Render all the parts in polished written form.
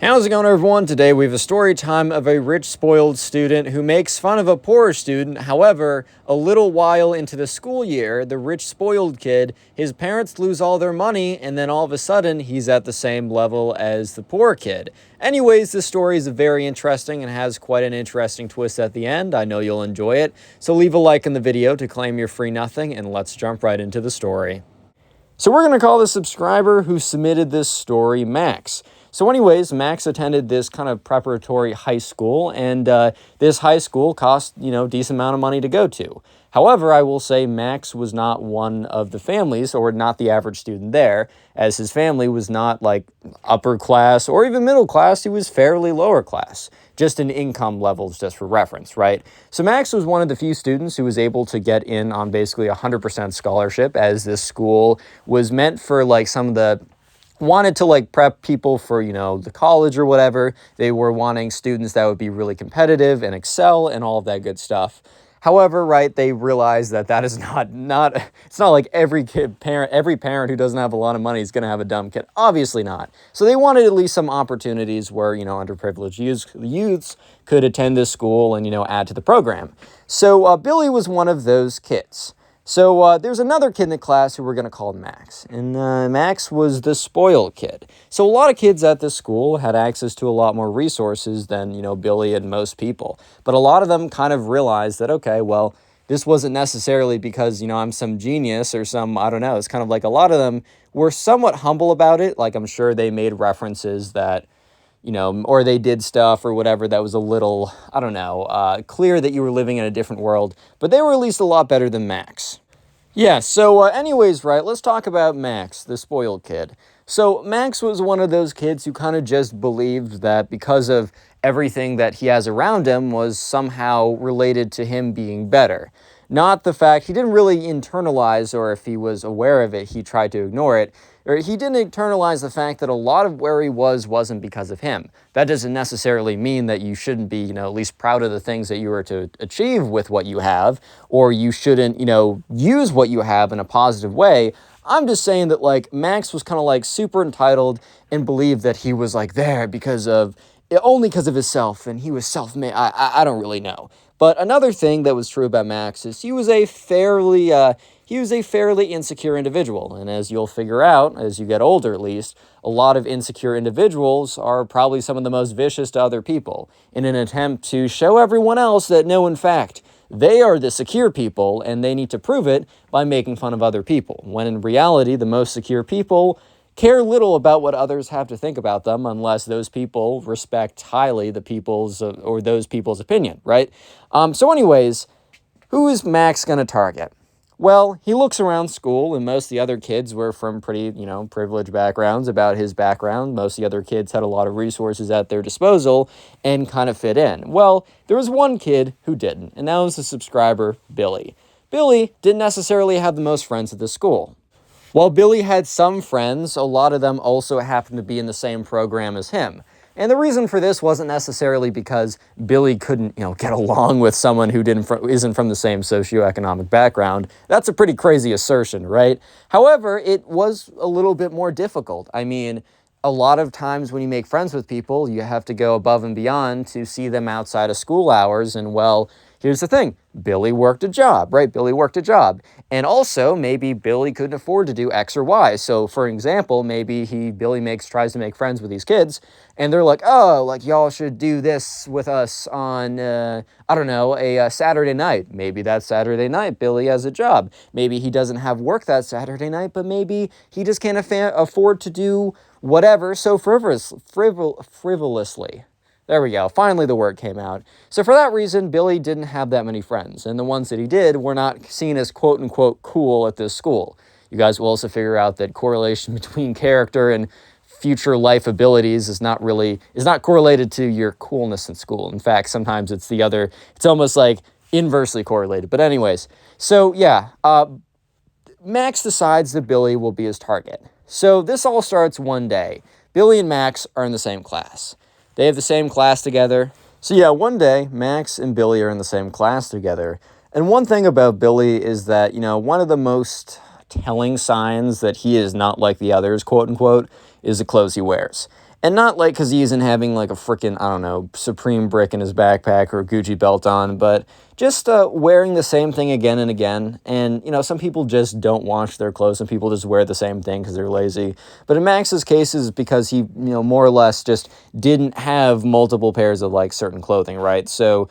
How's it going, everyone? Today we have a story time of a rich, spoiled student who makes fun of a poorer student. However, a little while into the school year, the rich, spoiled kid, his parents lose all their money, and then all of a sudden, he's at the same level as the poor kid. Anyways, this story is very interesting and has quite an interesting twist at the end. I know you'll enjoy it. So leave a like in the video to claim your free nothing, and let's jump right into the story. So we're going to call the subscriber who submitted this story Max. So anyways, Max attended this kind of preparatory high school, and this high school cost, decent amount of money to go to. However, I will say Max was not one of the families, or not the average student there, as his family was not like upper class or even middle class. He was fairly lower class, just in income levels, just for reference, right? So Max was one of the few students who was able to get in on basically 100% scholarship, as this school was meant for like some of the wanted to like prep people for, the college or whatever. They were wanting students that would be really competitive and excel and all of that good stuff. However, right, they realized that is not it's not like every parent who doesn't have a lot of money is going to have a dumb kid. Obviously not. So they wanted at least some opportunities where, underprivileged youths could attend this school and, add to the program. So Billy was one of those kids. So there's another kid in the class who we're going to call Max, and Max was the spoiled kid. So a lot of kids at this school had access to a lot more resources than, Billy and most people. But a lot of them kind of realized that, okay, well, this wasn't necessarily because, I'm some genius or some, I don't know. It's kind of like a lot of them were somewhat humble about it. Like I'm sure they made references that, or they did stuff or whatever that was a little, I don't know, clear that you were living in a different world, but they were at least a lot better than Max. Yeah, so anyways, right, let's talk about Max, the spoiled kid. So Max was one of those kids who kind of just believed that because of everything that he has around him was somehow related to him being better. Not the fact, he didn't really internalize, or if he was aware of it, he tried to ignore it. Or he didn't internalize the fact that a lot of where he wasn't because of him. That doesn't necessarily mean that you shouldn't be, at least proud of the things that you were to achieve with what you have, or you shouldn't, use what you have in a positive way. I'm just saying that, like, Max was kind of, like, super entitled and believed that he was, like, there only because of himself, and he was self-made. I don't really know. But another thing that was true about Max is he was a fairly insecure individual. And as you'll figure out, as you get older at least, a lot of insecure individuals are probably some of the most vicious to other people in an attempt to show everyone else that no, in fact, they are the secure people and they need to prove it by making fun of other people. When in reality, the most secure people care little about what others have to think about them unless those people respect highly those people's opinion, right? So anyways, who is Max going to target? Well, he looks around school, and most of the other kids were from pretty, privileged backgrounds. About his background, most of the other kids had a lot of resources at their disposal and kind of fit in. Well, there was one kid who didn't, and that was the subscriber, Billy. Billy didn't necessarily have the most friends at the school. While Billy had some friends, a lot of them also happened to be in the same program as him. And the reason for this wasn't necessarily because Billy couldn't, get along with someone who isn't from the same socioeconomic background. That's a pretty crazy assertion, right? However, it was a little bit more difficult. I mean, a lot of times when you make friends with people, you have to go above and beyond to see them outside of school hours. And well, here's the thing. Billy worked a job, right? Billy worked a job. And also, maybe Billy couldn't afford to do X or Y. So, for example, maybe Billy tries to make friends with these kids, and they're like, oh, like, y'all should do this with us on, a Saturday night. Maybe that Saturday night, Billy has a job. Maybe he doesn't have work that Saturday night, but maybe he just can't afford to do whatever so frivolously. There we go. Finally, the word came out. So for that reason, Billy didn't have that many friends. And the ones that he did were not seen as quote-unquote cool at this school. You guys will also figure out that correlation between character and future life abilities is not correlated to your coolness in school. In fact, sometimes it's almost like inversely correlated. But anyways, so yeah, Max decides that Billy will be his target. So this all starts one day. Billy and Max are in the same class. They have the same class together. So yeah, one day, Max and Billy are in the same class together. And one thing about Billy is that, one of the most telling signs that he is not like the others, quote unquote, is the clothes he wears. And not like because he isn't having like a freaking, I don't know, Supreme brick in his backpack or a Gucci belt on, but just wearing the same thing again and again. And, some people just don't wash their clothes. Some people just wear the same thing because they're lazy. But in Max's case is because he, more or less just didn't have multiple pairs of like certain clothing, right? So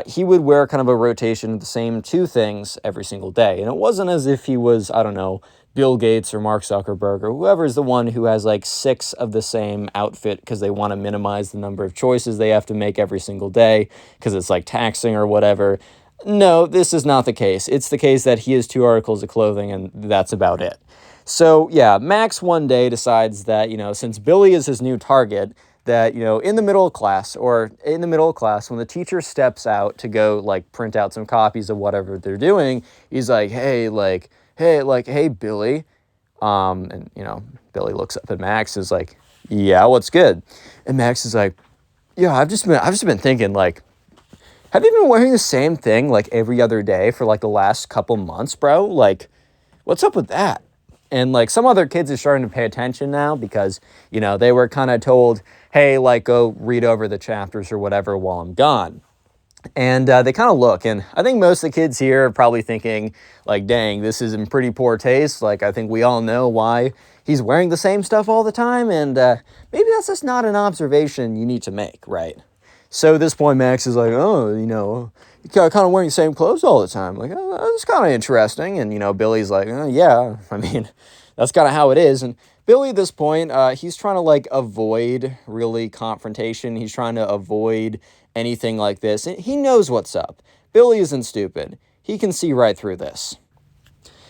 he would wear kind of a rotation of the same two things every single day. And it wasn't as if he was, I don't know, Bill Gates or Mark Zuckerberg or whoever's the one who has like 6 of the same outfit because they want to minimize the number of choices they have to make every single day because it's like taxing or whatever. No, this is not the case. It's the case that he has 2 articles of clothing and that's about it. So yeah, Max one day decides that, since Billy is his new target, that, in the middle of class when the teacher steps out to go like print out some copies of whatever they're doing, he's like, hey, Billy. And, Billy looks up at Max and is like, yeah, what's good? And Max is like, yeah, I've just been thinking, like, have you been wearing the same thing like every other day for like the last couple months, bro? Like, what's up with that? And like some other kids are starting to pay attention now because, they were kind of told, hey, like go read over the chapters or whatever while I'm gone. And they kind of look, and I think most of the kids here are probably thinking, like, dang, this is in pretty poor taste. Like, I think we all know why he's wearing the same stuff all the time, and maybe that's just not an observation you need to make, right? So at this point, Max is like, oh, you're kind of wearing the same clothes all the time. Like, oh, that's kind of interesting. And, Billy's like, oh, yeah, I mean, that's kind of how it is. And Billy at this point, he's trying to, like, avoid really confrontation. He's trying to avoid anything like this. And he knows what's up. Billy isn't stupid. He can see right through this.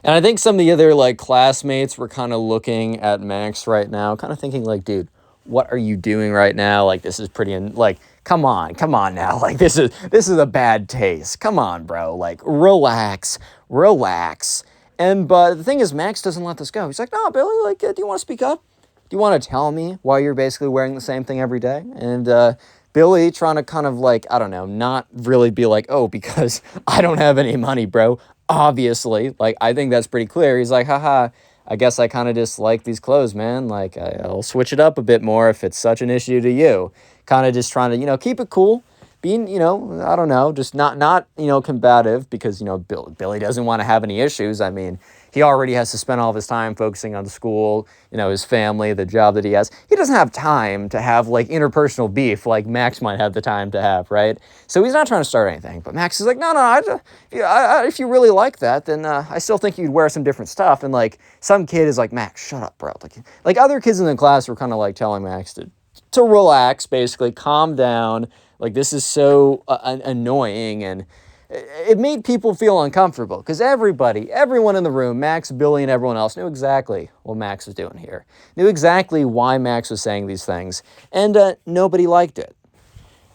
And I think some of the other, like, classmates were kind of looking at Max right now, kind of thinking, like, dude, what are you doing right now? Like, this is pretty, like, come on now. Like, this is a bad taste. Come on, bro. Like, relax. But the thing is, Max doesn't let this go. He's like, no, Billy, like, do you want to speak up? Do you want to tell me why you're basically wearing the same thing every day? And Billy trying to kind of like, I don't know, not really be like, oh, because I don't have any money, bro. Obviously, like, I think that's pretty clear. He's like, haha, I guess I kind of just like these clothes, man. Like, I'll switch it up a bit more if it's such an issue to you. Kind of just trying to, keep it cool. Being, I don't know, just not combative because, Billy doesn't want to have any issues. I mean, he already has to spend all of his time focusing on school, his family, the job that he has. He doesn't have time to have, like, interpersonal beef like Max might have the time to have, right? So he's not trying to start anything. But Max is like, no, if you really like that, then I still think you'd wear some different stuff. And, like, some kid is like, Max, shut up, bro. Like other kids in the class were kind of, like, telling Max to relax, basically, calm down. Like, this is so annoying, and it made people feel uncomfortable because everyone in the room, Max, Billy, and everyone else knew exactly what Max was doing here. Knew exactly why Max was saying these things, and nobody liked it.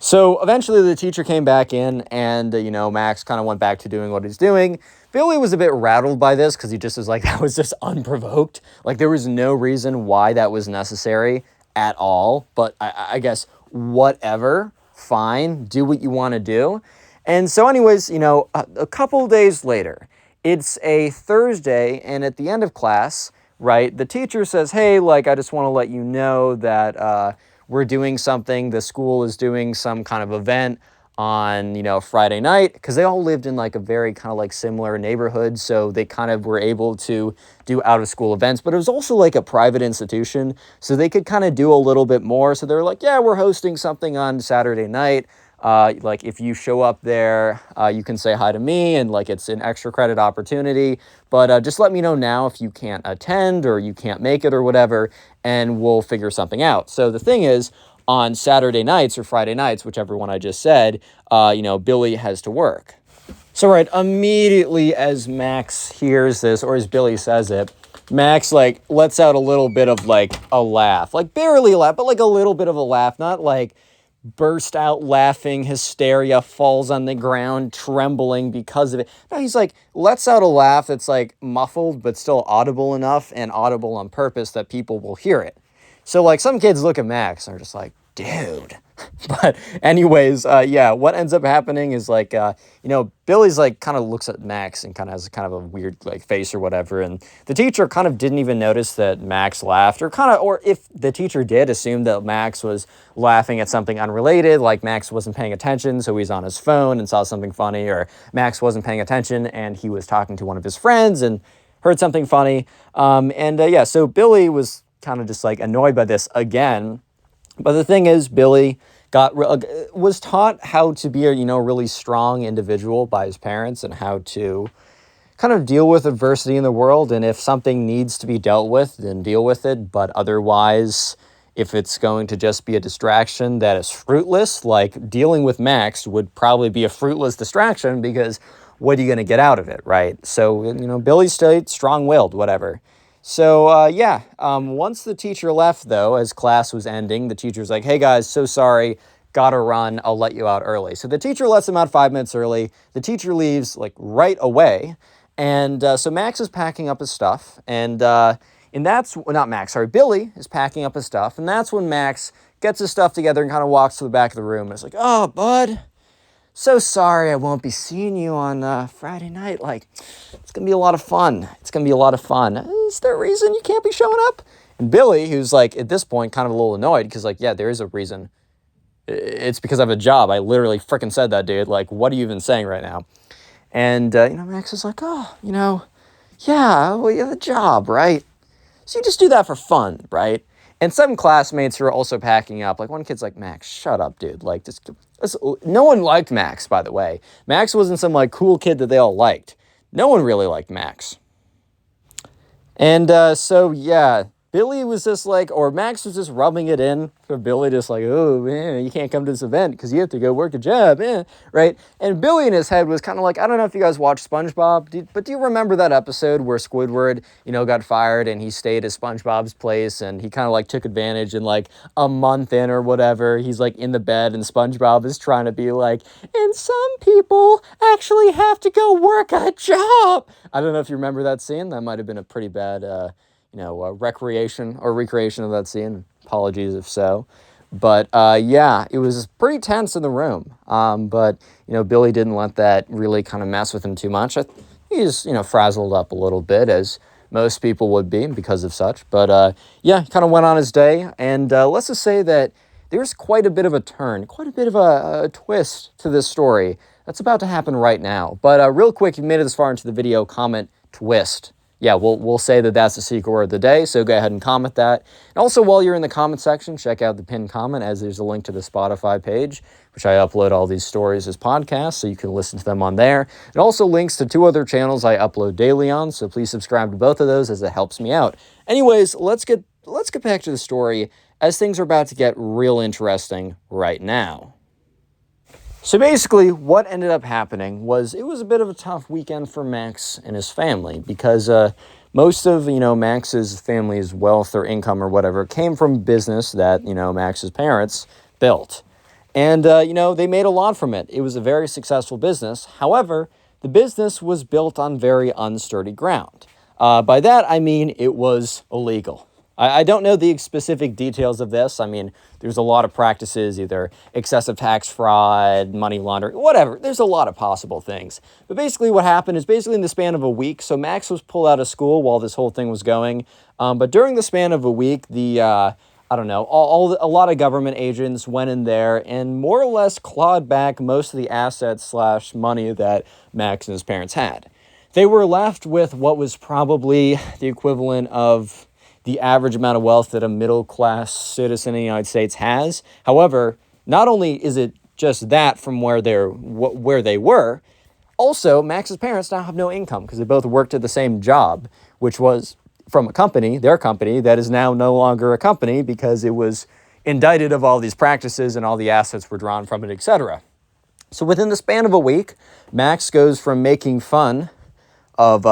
So eventually the teacher came back in, and, Max kind of went back to doing what he's doing. Billy was a bit rattled by this because he just was like, that was just unprovoked. Like, there was no reason why that was necessary at all, but I guess whatever. Fine, do what you want to do. And so anyways, a couple days later, it's a Thursday, and at the end of class, right, the teacher says, hey, like, I just want to let you know that we're doing something. The school is doing some kind of event on, Friday night, because they all lived in, like, a very kind of, like, similar neighborhood, so they kind of were able to do out-of-school events, but it was also, like, a private institution, so they could kind of do a little bit more, so they're like, yeah, we're hosting something on Saturday night, like, if you show up there, you can say hi to me, and, like, it's an extra credit opportunity, but just let me know now if you can't attend, or you can't make it, or whatever, and we'll figure something out. So the thing is, on Saturday nights or Friday nights, whichever one I just said, Billy has to work. So right, immediately as Max hears this, or as Billy says it, Max, like, lets out a little bit of, like, a laugh. Like, barely a laugh, but, like, a little bit of a laugh. Not, like, burst out laughing, hysteria, falls on the ground, trembling because of it. No, he's, like, lets out a laugh that's, like, muffled, but still audible enough and audible on purpose that people will hear it. So, like, some kids look at Max and are just like, dude, But anyways, yeah, what ends up happening is like, Billy's like kind of looks at Max and kind of has kind of a weird like face or whatever. And the teacher kind of didn't even notice that Max laughed, or if the teacher did, assume that Max was laughing at something unrelated, like Max wasn't paying attention, so he's on his phone and saw something funny, or Max wasn't paying attention and he was talking to one of his friends and heard something funny. Yeah, so Billy was kind of just like annoyed by this again. But the thing is, Billy was taught how to be a really strong individual by his parents and how to kind of deal with adversity in the world. And if something needs to be dealt with, then deal with it. But otherwise, if it's going to just be a distraction that is fruitless, like dealing with Max would probably be a fruitless distraction, because what are you going to get out of it, right? So, Billy stayed strong-willed, whatever. So, once the teacher left, though, as class was ending, the teacher was like, hey, guys, so sorry, gotta run, I'll let you out early. So the teacher lets him out 5 minutes early. The teacher leaves, like, right away. And so Max is packing up his stuff. And Billy is packing up his stuff. And that's when Max gets his stuff together and kind of walks to the back of the room. And it's like, oh, bud, so sorry I won't be seeing you on Friday night. Like, it's going to be a lot of fun. Is there a reason you can't be showing up? And Billy, who's like, at this point, kind of a little annoyed, because like, yeah, there is a reason. It's because I have a job. I literally freaking said that, dude. Like, what are you even saying right now? And, Max is like, oh, yeah, well, you have a job, right? So you just do that for fun, right? And some classmates who are also packing up, like one kid's like, Max, shut up, dude. Like, no one liked Max, by the way. Max wasn't some like cool kid that they all liked. No one really liked Max. And Billy was just like, or Max was just rubbing it in for Billy, just like, oh, man, you can't come to this event because you have to go work a job, right? And Billy in his head was kind of like, I don't know if you guys watched SpongeBob, but do you remember that episode where Squidward, got fired and he stayed at SpongeBob's place and he kind of like took advantage, and like a month in or whatever, he's like in the bed and SpongeBob is trying to be like, and some people actually have to go work a job. I don't know if you remember that scene. That might have been a pretty bad, recreation of that scene. Apologies if so. But, it was pretty tense in the room. But Billy didn't let that really kind of mess with him too much. He just, frazzled up a little bit, as most people would be because of such. But, kind of went on his day. And let's just say that there's quite a bit of a turn, quite a bit of a twist to this story that's about to happen right now. But real quick, if you made it this far into the video, comment twist. Yeah, we'll say that that's the secret word of the day, so go ahead and comment that. And also, while you're in the comment section, check out the pinned comment, as there's a link to the Spotify page, which I upload all these stories as podcasts, so you can listen to them on there. And also links to 2 other channels I upload daily on, so please subscribe to both of those, as it helps me out. Anyways, let's get back to the story, as things are about to get real interesting right now. So basically, what ended up happening was it was a bit of a tough weekend for Max and his family, because most of, Max's family's wealth or income or whatever came from business that, Max's parents built. And, they made a lot from it. It was a very successful business. However, the business was built on very unsturdy ground. By that, I mean it was illegal. I don't know the specific details of this. I mean, there's a lot of practices, either excessive tax fraud, money laundering, whatever. There's a lot of possible things. But basically what happened is basically in the span of a week, so Max was pulled out of school while this whole thing was going. But during the span of a week, a lot of government agents went in there and more or less clawed back most of the assets / money that Max and his parents had. They were left with what was probably the equivalent of the average amount of wealth that a middle-class citizen in the United States has. However, not only is it just that from where they were, also, Max's parents now have no income because they both worked at the same job, which was from a company, their company, that is now no longer a company because it was indicted of all these practices and all the assets were drawn from it, etc. So within the span of a week, Max goes from making fun of,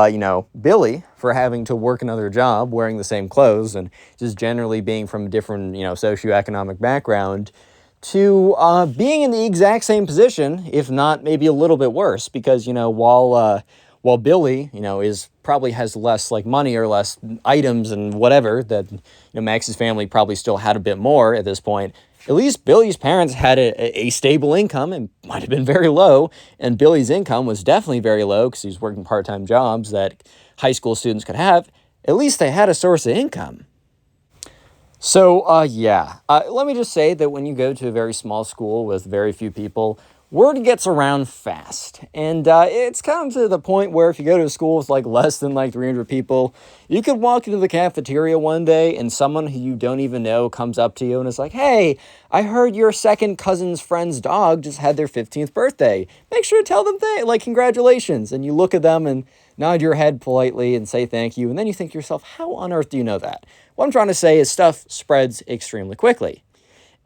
Billy for having to work another job, wearing the same clothes, and just generally being from a different, socioeconomic background, to being in the exact same position, if not maybe a little bit worse, because, while Billy, probably has less money or less items and whatever that, Max's family probably still had a bit more at this point. At least Billy's parents had a stable income, and might have been very low, and Billy's income was definitely very low because he was working part-time jobs that high school students could have. At least they had a source of income. So, let me just say that when you go to a very small school with very few people, word gets around fast. And it's kind of to the point where if you go to a school with less than 300 people, you could walk into the cafeteria one day and someone who you don't even know comes up to you and is like, "Hey, I heard your second cousin's friend's dog just had their 15th birthday. Make sure to tell them congratulations." And you look at them and nod your head politely and say thank you. And then you think to yourself, how on earth do you know that? What I'm trying to say is stuff spreads extremely quickly.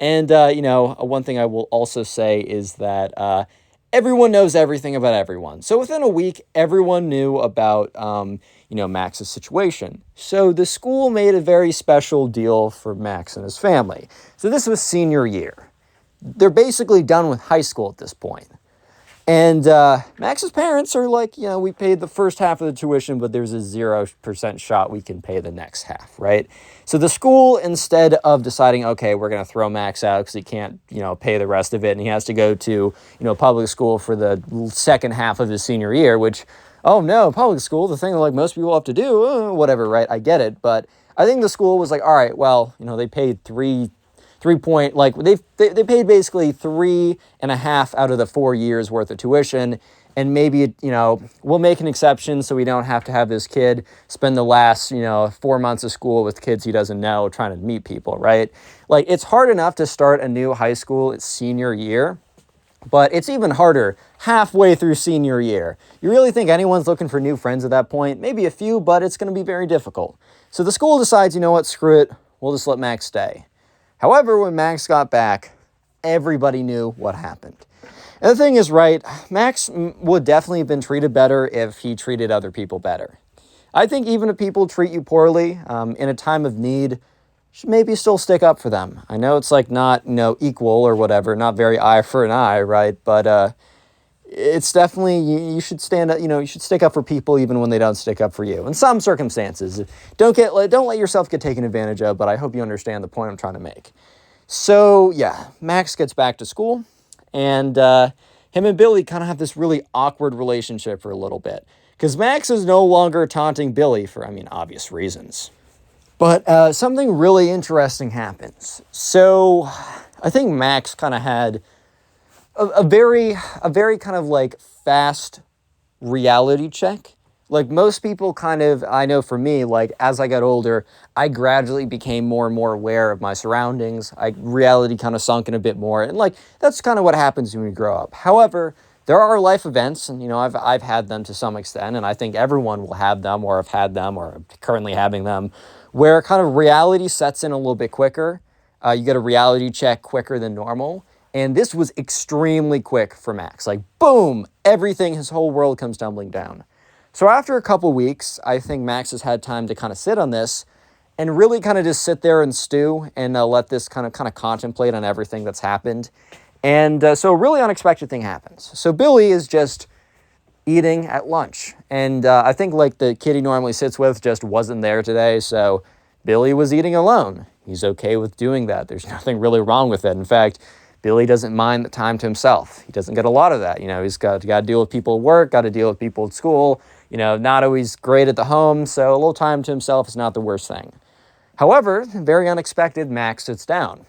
And, one thing I will also say is that everyone knows everything about everyone. So within a week, everyone knew about, Max's situation. So the school made a very special deal for Max and his family. So this was senior year. They're basically done with high school at this point. And Max's parents are like, we paid the first half of the tuition, but there's a 0% shot we can pay the next half, right? So the school, instead of deciding, okay, we're going to throw Max out because he can't, pay the rest of it, and he has to go to, public school for the second half of his senior year, which, oh no, public school, the thing that most people have to do, whatever, right? I get it. But I think the school was like, all right, well, they paid they paid basically 3.5 out of the 4 years worth of tuition, and maybe, we'll make an exception so we don't have to have this kid spend the last, 4 months of school with kids he doesn't know trying to meet people, right? It's hard enough to start a new high school its senior year, but it's even harder halfway through senior year. You really think anyone's looking for new friends at that point? Maybe a few, but it's going to be very difficult. So the school decides, you know what, screw it, we'll just let Max stay. However, when Max got back, everybody knew what happened. And the thing is, right, Max would definitely have been treated better if he treated other people better. I think even if people treat you poorly, in a time of need, you should maybe still stick up for them. I know it's not, equal or whatever, not very eye for an eye, right? But it's definitely, you should stand up, you should stick up for people even when they don't stick up for you. In some circumstances, don't let yourself get taken advantage of, but I hope you understand the point I'm trying to make. So, yeah, Max gets back to school, and him and Billy kind of have this really awkward relationship for a little bit, because Max is no longer taunting Billy for, obvious reasons. But something really interesting happens. So, I think Max kind of had a very kind of fast reality check. Most people I know for me, as I got older, I gradually became more and more aware of my surroundings. Reality kind of sunk in a bit more. And that's kind of what happens when we grow up. However, there are life events, and I've had them to some extent, and I think everyone will have them or have had them or are currently having them, where kind of reality sets in a little bit quicker. You get a reality check quicker than normal. And this was extremely quick for Max. Boom, everything, his whole world comes tumbling down. So after a couple weeks, I think Max has had time to kind of sit on this and really kind of just sit there and stew and let this kind of contemplate on everything that's happened. And so a really unexpected thing happens. So Billy is just eating at lunch. And I think the kid he normally sits with just wasn't there today. So Billy was eating alone. He's okay with doing that. There's nothing really wrong with it. In fact, Billy doesn't mind the time to himself. He doesn't get a lot of that. He's got to deal with people at work, got to deal with people at school, not always great at the home, so a little time to himself is not the worst thing. However, very unexpected, Max sits down.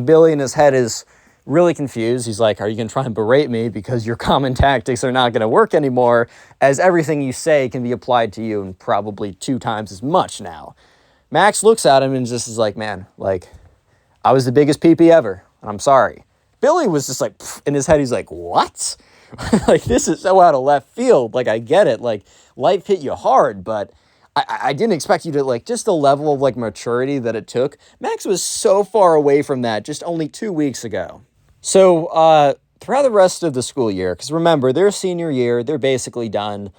Billy in his head is really confused. He's like, are you going to try and berate me because your common tactics are not going to work anymore, as everything you say can be applied to you and probably 2 times as much now? Max looks at him and just is like, man, I was the biggest pee-pee ever. I'm sorry. Billy was just in his head, he's like, what? This is so out of left field. I get it. Life hit you hard, but I didn't expect you to, just the level of, maturity that it took. Max was so far away from that just only 2 weeks ago. So, throughout the rest of the school year, because remember, their senior year, they're basically done.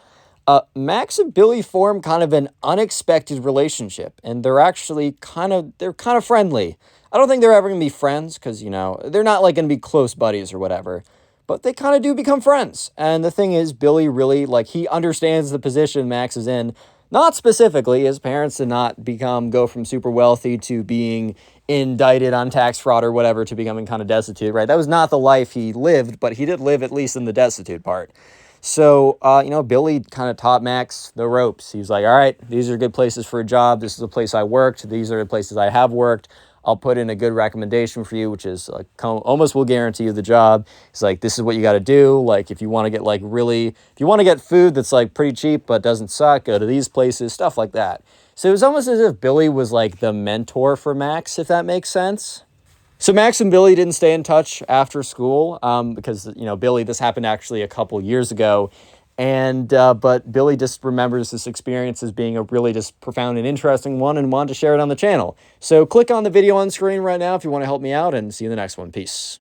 Max and Billy form kind of an unexpected relationship, and they're actually kind of friendly. I don't think they're ever going to be friends because, they're not going to be close buddies or whatever, but they kind of do become friends. And the thing is, Billy really, he understands the position Max is in. Not specifically, his parents did not go from super wealthy to being indicted on tax fraud or whatever to becoming kind of destitute, right? That was not the life he lived, but he did live at least in the destitute part. So, you know, Billy kind of taught Max the ropes. He's like, all right, these are good places for a job. This is a place I worked. These are the places I have worked. I'll put in a good recommendation for you, which is like almost will guarantee you the job. It's like, this is what you got to do. Like, if you want to get like really, if you want to get food that's like pretty cheap but doesn't suck, go to these places, stuff like that. So it was almost as if Billy was like the mentor for Max, if that makes sense. So Max and Billy didn't stay in touch after school because, you know, Billy, this happened actually a couple years ago. And but Billy just remembers this experience as being a really just profound and interesting one and wanted to share it on the channel. So click on the video on screen right now if you want to help me out, and see you in the next one. Peace.